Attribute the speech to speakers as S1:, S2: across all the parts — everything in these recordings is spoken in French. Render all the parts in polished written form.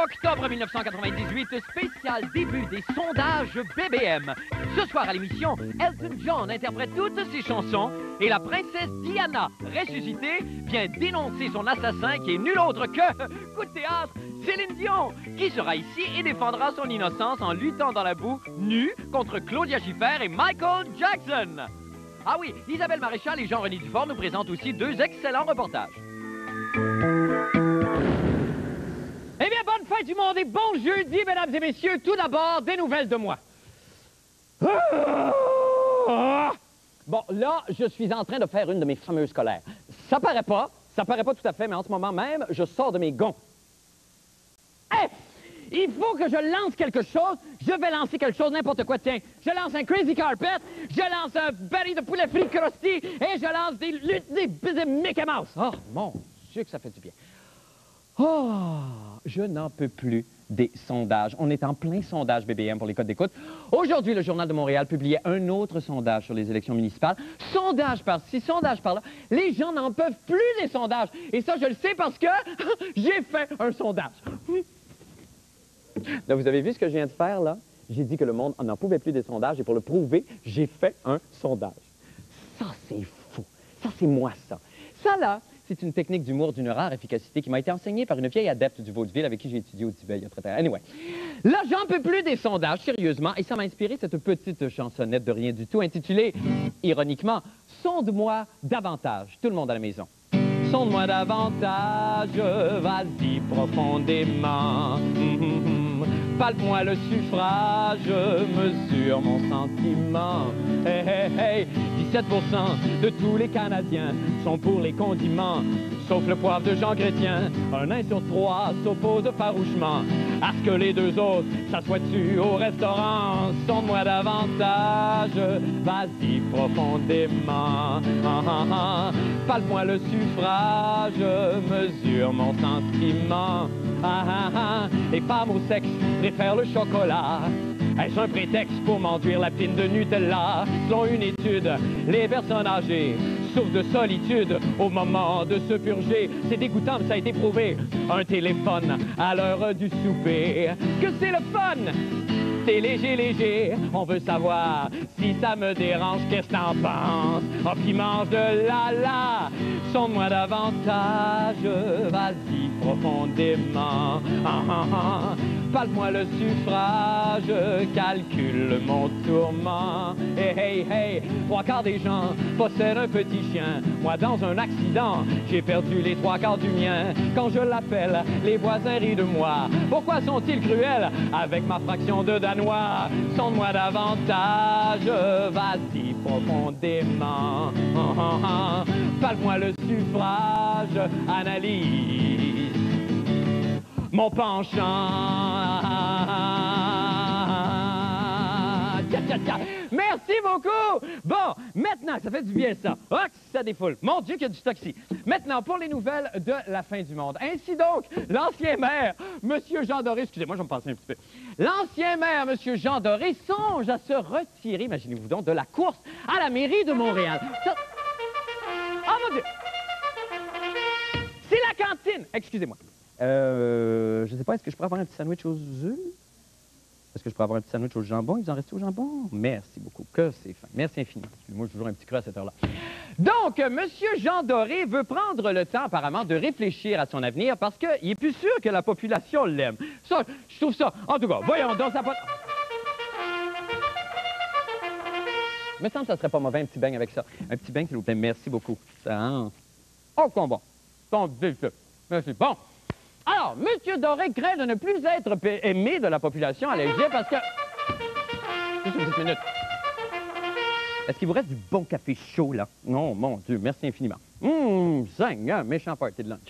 S1: octobre 1998, spécial début des sondages BBM. Ce soir à l'émission, Elton John interprète toutes ses chansons et la princesse Diana, ressuscitée, vient dénoncer son assassin qui est nul autre que, coup de théâtre, Céline Dion, qui sera ici et défendra son innocence en luttant dans la boue, nue, contre Claudia Schiffer et Michael Jackson. Ah oui, Isabelle Maréchal et Jean-René Dufort nous présentent aussi deux excellents reportages. Eh bien, bonne fête du monde et bon jeudi, mesdames et messieurs. Tout d'abord, des nouvelles de moi. Bon, là, je suis en train de faire une de mes fameuses colères. Ça paraît pas tout à fait, mais en ce moment même, je sors de mes gonds. Hey! Il faut que je lance quelque chose. Je vais lancer quelque chose, n'importe quoi. Tiens, je lance un Crazy Carpet, je lance un Berry de poulet frit crusty et je lance des Mickey Mouse. Oh, mon Dieu, que ça fait du bien. Oh, je n'en peux plus des sondages. On est en plein sondage BBM pour les codes d'écoute. Aujourd'hui, le Journal de Montréal publiait un autre sondage sur les élections municipales. Sondage par-ci, sondage par-là. Les gens n'en peuvent plus des sondages. Et ça, je le sais parce que j'ai fait un sondage. Là, vous avez vu ce que je viens de faire, là? J'ai dit que le monde n'en pouvait plus des sondages et pour le prouver, j'ai fait un sondage. Ça, c'est fou. Ça, c'est moi, ça. Ça, là, c'est une technique d'humour d'une rare efficacité qui m'a été enseignée par une vieille adepte du vaudeville avec qui j'ai étudié au Tibet il y a très longtemps. Anyway, là, j'en peux plus des sondages, sérieusement, et ça m'a inspiré cette petite chansonnette de rien du tout intitulée, ironiquement, « Sonde-moi davantage ». Tout le monde à la maison. Sonde-moi davantage, vas-y profondément. Palpe-moi le suffrage, mesure mon sentiment. Hey, hey, hey, 17% de tous les Canadiens sont pour les condiments, sauf le poivre de Jean Chrétien. Un nain sur trois s'oppose farouchement à ce que les deux autres s'assoient-tu au restaurant. Sonde-moi davantage, vas-y profondément. Palpe-moi le suffrage, mesure mon sentiment. Les femmes au sexe préfèrent le chocolat. Est-ce un prétexte pour m'enduire la pine de Nutella? Selon une étude, les personnes âgées souffrent de solitude au moment de se purger. C'est dégoûtant, mais ça a été prouvé. Un téléphone à l'heure du souper. Que c'est le fun! C'est léger, léger, on veut savoir si ça me dérange, qu'est-ce que t'en penses? Oh, puis mange de la, sonde-moi davantage, vas-y profondément. Parle-moi le suffrage, calcule mon tourment. Hey, hey, hey, 3/4 des gens possèdent un petit chien. Moi, dans un accident, j'ai perdu les 3/4 du mien. Quand je l'appelle, les voisins rient de moi. Pourquoi sont-ils cruels avec ma fraction de danois? Sonde-moi davantage, vas-y profondément. Parle-moi le suffrage, analyse mon penchant. Merci beaucoup. Bon, maintenant, ça fait du bien ça. Oh, ça défoule. Mon Dieu, qu'il y a du stock ici. Maintenant, pour les nouvelles de la fin du monde. Ainsi donc, l'ancien maire, M. Jean Doré, excusez-moi, je vais me passer un petit peu. L'ancien maire, M. Jean Doré, songe à se retirer, imaginez-vous donc, de la course à la mairie de Montréal. Ça... Oh mon Dieu! C'est la cantine! Excusez-moi. Je sais pas, est-ce que je pourrais avoir un petit sandwich aux œufs? Est-ce que je pourrais avoir un petit sandwich au jambon? Il vous en reste au jambon? Merci beaucoup. Que c'est fin. Merci infiniment. Moi, j'ai toujours un petit creux à cette heure-là. Donc, M. Jean Doré veut prendre le temps, apparemment, de réfléchir à son avenir parce qu'il est plus sûr que la population l'aime. Ça, je trouve ça... En tout cas, voyons donc, ça pas... Il me semble que ça serait pas mauvais, un petit beigne avec ça. Un petit beigne, s'il vous plaît. Merci beaucoup. Ça, hein? Oh, comment bon. Bon, merci. Bon. Alors, M. Doré craint de ne plus être aimé de la population à l'Égypte parce que... Juste une petite minute. Est-ce qu'il vous reste du bon café chaud, là? Non, mon Dieu, merci infiniment. Seigneur, méchant party de lunch.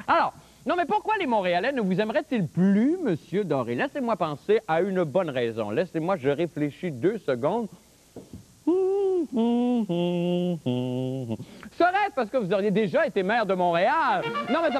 S1: Alors, non, mais pourquoi les Montréalais ne vous aimeraient-ils plus, M. Doré? Laissez-moi penser à une bonne raison. Laissez-moi, je réfléchis 2 secondes. Serait-ce parce que vous auriez déjà été maire de Montréal? Non, mais ça...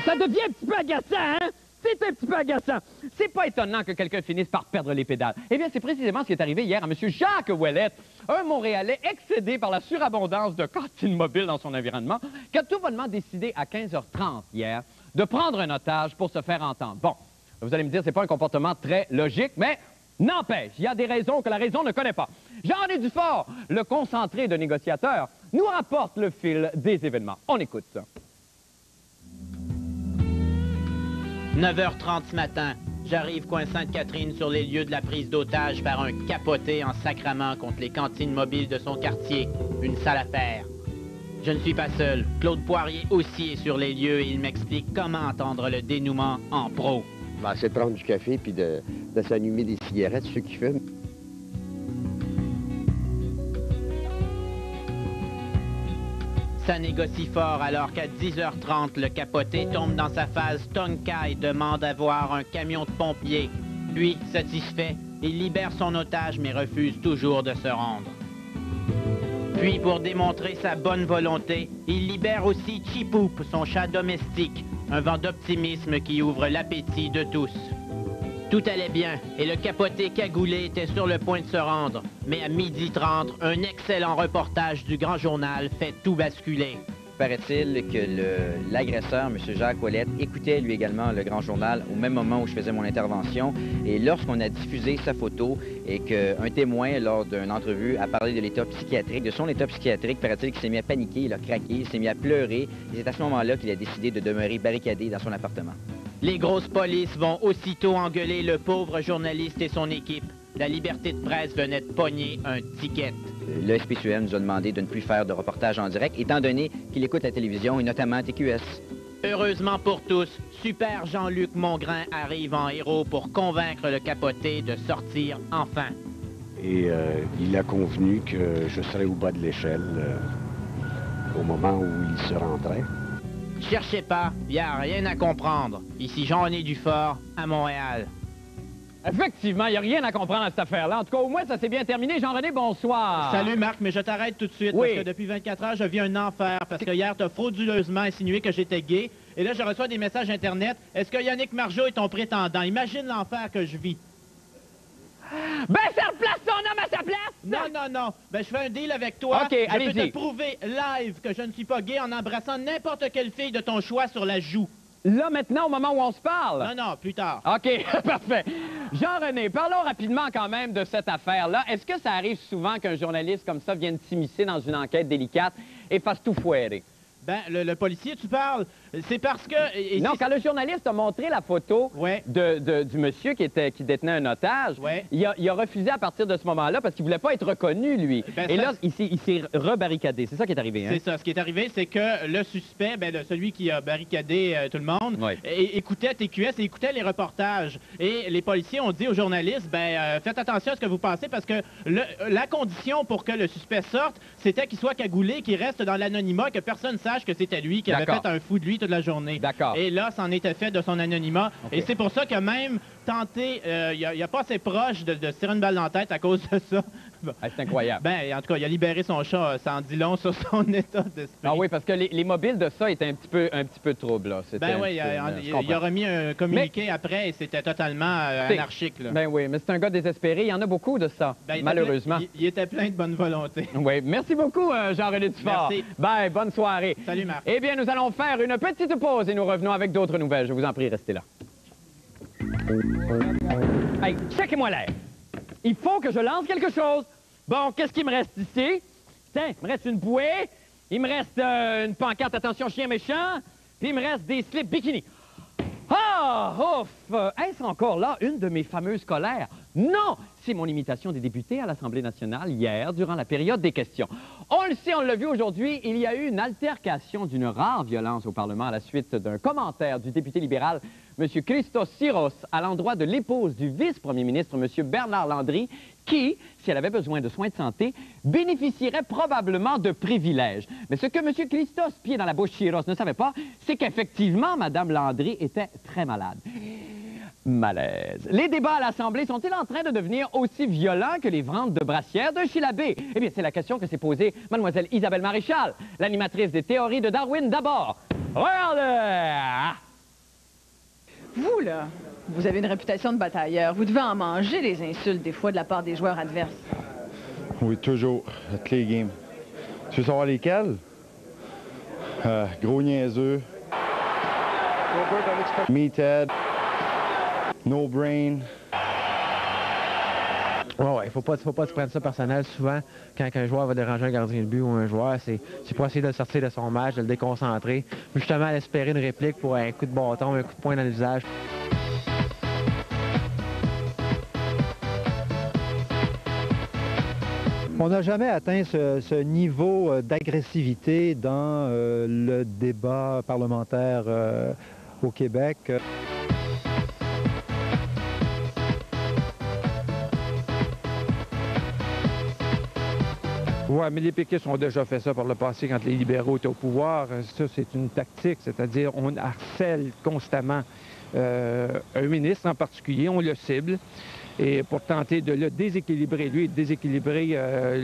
S1: Ça devient un petit peu agaçant, hein? C'est un petit peu agaçant. C'est pas étonnant que quelqu'un finisse par perdre les pédales. Eh bien, c'est précisément ce qui est arrivé hier à M. Jacques Ouellette, un Montréalais excédé par la surabondance de cantines mobiles dans son environnement, qui a tout bonnement décidé à 15h30 hier de prendre un otage pour se faire entendre. Bon, vous allez me dire, c'est pas un comportement très logique, mais n'empêche, il y a des raisons que la raison ne connaît pas. Jean-René Dufort, le concentré de négociateur, nous rapporte le fil des événements. On écoute ça.
S2: 9h30 ce matin, j'arrive coin Sainte-Catherine sur les lieux de la prise d'otage par un capoté en sacrament contre les cantines mobiles de son quartier. Une sale affaire. Je ne suis pas seul. Claude Poirier aussi est sur les lieux et il m'explique comment entendre le dénouement en pro.
S3: Ben, c'est de prendre du café puis de s'allumer des cigarettes, ceux qui fument.
S2: Ça négocie fort alors qu'à 10h30, le capoté tombe dans sa phase Tonka et demande à voir un camion de pompiers. Puis, satisfait, il libère son otage mais refuse toujours de se rendre. Puis, pour démontrer sa bonne volonté, il libère aussi Chipoup, son chat domestique, un vent d'optimisme qui ouvre l'appétit de tous. Tout allait bien et le capoté cagoulé était sur le point de se rendre. Mais à 12h30, un excellent reportage du Grand Journal fait tout basculer.
S4: Paraît-il que l'agresseur, M. Jacques Ouellette, écoutait lui également le Grand Journal au même moment où je faisais mon intervention. Et lorsqu'on a diffusé sa photo et qu'un témoin, lors d'une entrevue, a parlé de l'état psychiatrique, de son état psychiatrique, paraît-il qu'il s'est mis à paniquer, il a craqué, il s'est mis à pleurer. Et c'est à ce moment-là qu'il a décidé de demeurer barricadé dans son appartement.
S2: Les grosses polices vont aussitôt engueuler le pauvre journaliste et son équipe. La liberté de presse venait de pogner un ticket.
S4: Le SPCM nous a demandé de ne plus faire de reportage en direct, étant donné qu'il écoute la télévision et notamment TQS.
S2: Heureusement pour tous, Super Jean-Luc Mongrain arrive en héros pour convaincre le capoté de sortir enfin.
S5: Et il a convenu que je serais au bas de l'échelle au moment où il se rendrait.
S2: Cherchez pas, il n'y a rien à comprendre. Ici Jean-René Dufort, à Montréal.
S1: Effectivement, il n'y a rien à comprendre à cette affaire-là. En tout cas, au moins, ça s'est bien terminé. Jean-René, bonsoir.
S6: Salut Marc, mais je t'arrête tout de suite
S1: Oui.
S6: parce que depuis 24 heures, je vis un enfer parce que hier, tu as frauduleusement insinué que j'étais gay. Et là, je reçois des messages Internet. Est-ce que Yannick Margeau est ton prétendant? Imagine l'enfer que je vis.
S1: Ben, ça replace ton homme à sa place!
S6: Non, non, non. Ben, je fais un deal avec toi.
S1: OK,
S6: je peux
S1: allez-y.
S6: te prouver live que je ne suis pas gay en embrassant n'importe quelle fille de ton choix sur la joue.
S1: Là, maintenant, au moment où on se parle?
S6: Non, non, plus tard.
S1: OK, parfait. Jean-René, parlons rapidement quand même de cette affaire-là. Est-ce que ça arrive souvent qu'un journaliste comme ça vienne s'immiscer dans une enquête délicate et fasse tout foirer?
S6: Ben, le policier, tu parles, c'est parce que...
S1: Non, quand le journaliste a montré la photo
S6: Ouais.
S1: du monsieur qui détenait un otage,
S6: Ouais.
S1: il a refusé à partir de ce moment-là parce qu'il voulait pas être reconnu, lui.
S6: Ben,
S1: et
S6: ça,
S1: là, il s'est rebarricadé. C'est ça qui est arrivé, hein?
S6: C'est ça. Ce qui est arrivé, c'est que le suspect, celui qui a barricadé tout le monde,
S1: Ouais.
S6: écoutait TQS et écoutait les reportages. Et les policiers ont dit aux journalistes, faites attention à ce que vous pensez parce que la condition pour que le suspect sorte, c'était qu'il soit cagoulé, qu'il reste dans l'anonymat, que personne sache que c'était lui qui avait
S1: D'accord.
S6: fait un fou de lui toute la journée.
S1: D'accord.
S6: Et là, c'en était fait de son anonymat.
S1: OK.
S6: Et c'est pour ça que même tenté, il a pas assez proche de se tirer une balle dans la tête à cause de ça. Bon.
S1: Ah, c'est incroyable.
S6: Ben, en tout cas, il a libéré son chat, ça en dit long sur son état d'esprit.
S1: Ah oui, parce que les mobiles de ça étaient un petit peu troubles, là. C'était
S6: Ben
S1: un
S6: oui,
S1: petit peu, je
S6: il a
S1: comprends.
S6: remis un communiqué après et c'était totalement
S1: C'est-
S6: anarchique. Là.
S1: Ben oui, mais c'est un gars désespéré. Il y en a beaucoup de ça,
S6: Ben, il était
S1: malheureusement.
S6: plein- il était plein de bonne volonté.
S1: Oui, merci beaucoup, Jean-René Dufort.
S6: Merci.
S1: Bye, bonne soirée.
S6: Salut, Marc.
S1: Eh bien, nous allons faire une petite pause et nous revenons avec d'autres nouvelles. Je vous en prie, restez là. Hey, checkez-moi l'air. Il faut que je lance quelque chose. Bon, qu'est-ce qu'il me reste ici? Tiens, il me reste une bouée, il me reste une pancarte « Attention, chien méchant », puis il me reste des slips bikini. Ah, ouf! Est-ce encore là une de mes fameuses colères? Non! C'est mon imitation des députés à l'Assemblée nationale hier, durant la période des questions. On le sait, on l'a vu aujourd'hui, il y a eu une altercation d'une rare violence au Parlement à la suite d'un commentaire du député libéral, M. Christos Syros, à l'endroit de l'épouse du vice-premier ministre, M. Bernard Landry, qui, si elle avait besoin de soins de santé, bénéficierait probablement de privilèges. Mais ce que M. Christos, pied dans la bouche Syros, ne savait pas, c'est qu'effectivement, Mme Landry était très malade. Malaise. Les débats à l'Assemblée sont-ils en train de devenir aussi violents que les ventes de brassières de Sheila B? Eh bien, c'est la question que s'est posée Mlle Isabelle Maréchal, l'animatrice des théories de Darwin d'abord. Regardez!
S7: Vous, là, vous avez une réputation de batailleur. Vous devez en manger des insultes, des fois, de la part des joueurs adverses.
S8: Oui, toujours. À toutes les games. Tu veux savoir lesquels? Gros niaiseux. Meathead. No brain.
S9: Ouais, faut pas se prendre ça personnel. Souvent, quand un joueur va déranger un gardien de but ou un joueur, c'est pour essayer de le sortir de son match, de le déconcentrer. Mais justement, à espérer une réplique pour un coup de bâton, un coup de poing dans le visage.
S10: On n'a jamais atteint ce niveau d'agressivité dans le débat parlementaire au Québec.
S11: Oui, mais les péquistes ont déjà fait ça par le passé quand les libéraux étaient au pouvoir. Ça, c'est une tactique, c'est-à-dire on harcèle constamment un ministre en particulier, on le cible, et pour tenter de le déséquilibrer, lui, déséquilibrer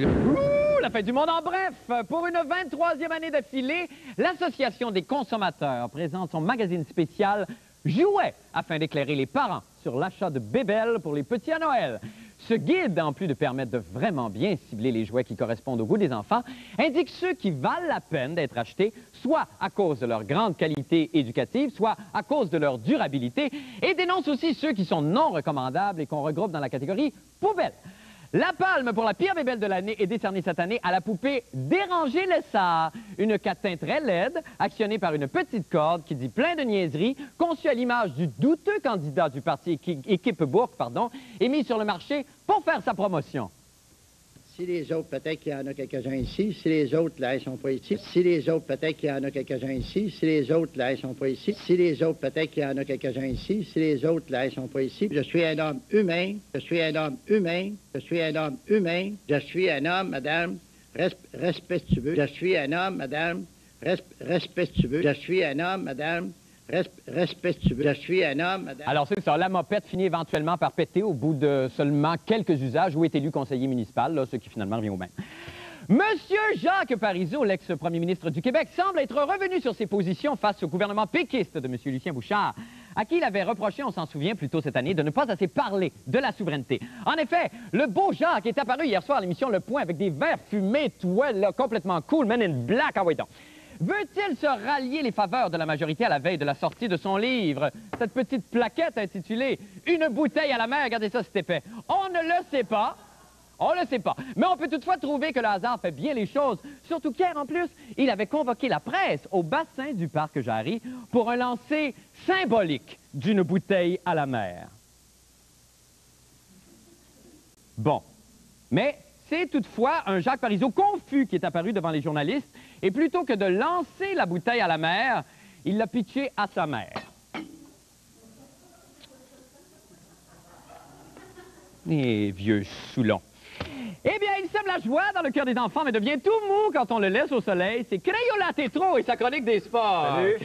S1: Ouh, la fête du monde en bref! Pour une 23e année d'affilée, l'Association des consommateurs présente son magazine spécial Jouets afin d'éclairer les parents sur l'achat de bébelles pour les petits à Noël. Ce guide, en plus de permettre de vraiment bien cibler les jouets qui correspondent au goût des enfants, indique ceux qui valent la peine d'être achetés, soit à cause de leur grande qualité éducative, soit à cause de leur durabilité, et dénonce aussi ceux qui sont non recommandables et qu'on regroupe dans la catégorie poubelle. La palme pour la pire bébelle de l'année est décernée cette année à la poupée Déranger Lessard, une catin très laide, actionnée par une petite corde qui dit plein de niaiseries, conçue à l'image du douteux candidat du parti Équipe Bourque, et mise sur le marché pour faire sa promotion.
S3: Si les autres, peut-être qu'il y en a quelques-uns ici. Si les autres, là, ils sont pas ici. Si les autres, peut-être qu'il y en a quelques-uns ici. Si les autres, là, ils sont pas ici. Si les autres, peut-être qu'il y en a quelques-uns ici. Si les autres, là, ils sont pas ici. Je suis un homme humain. Je suis un homme humain. Je suis un homme humain. Je suis un homme, madame, respectueux. Je suis un homme, madame, respectueux. Je suis un homme, madame, respectueux. Je suis un homme, madame.
S1: Alors, c'est ça. La mopette finit éventuellement par péter au bout de seulement quelques usages où est élu conseiller municipal, là, ce qui finalement revient au même. Monsieur Jacques Parizeau, l'ex-premier ministre du Québec, semble être revenu sur ses positions face au gouvernement péquiste de M. Lucien Bouchard, à qui il avait reproché, on s'en souvient plus tôt cette année, de ne pas assez parler de la souveraineté. En effet, le beau Jacques est apparu hier soir à l'émission Le Point avec des verres fumés, toiles, là, complètement cool, men in black, ah oui donc. Veut-il se rallier les faveurs de la majorité à la veille de la sortie de son livre? Cette petite plaquette intitulée « Une bouteille à la mer », regardez ça, c'est épais. On ne le sait pas. On ne le sait pas. Mais on peut toutefois trouver que le hasard fait bien les choses. Surtout qu'hier, en plus, il avait convoqué la presse au bassin du parc Jarry pour un lancer symbolique d'une bouteille à la mer. Bon. Mais c'est toutefois un Jacques Parizeau confus qui est apparu devant les journalistes. Et plutôt que de lancer la bouteille à la mer, il l'a pitchée à sa mère. Et vieux Soulon. Eh bien, il sème la joie dans le cœur des enfants, mais devient tout mou quand on le laisse au soleil. C'est Crayola Tétro et sa chronique des sports. Salut.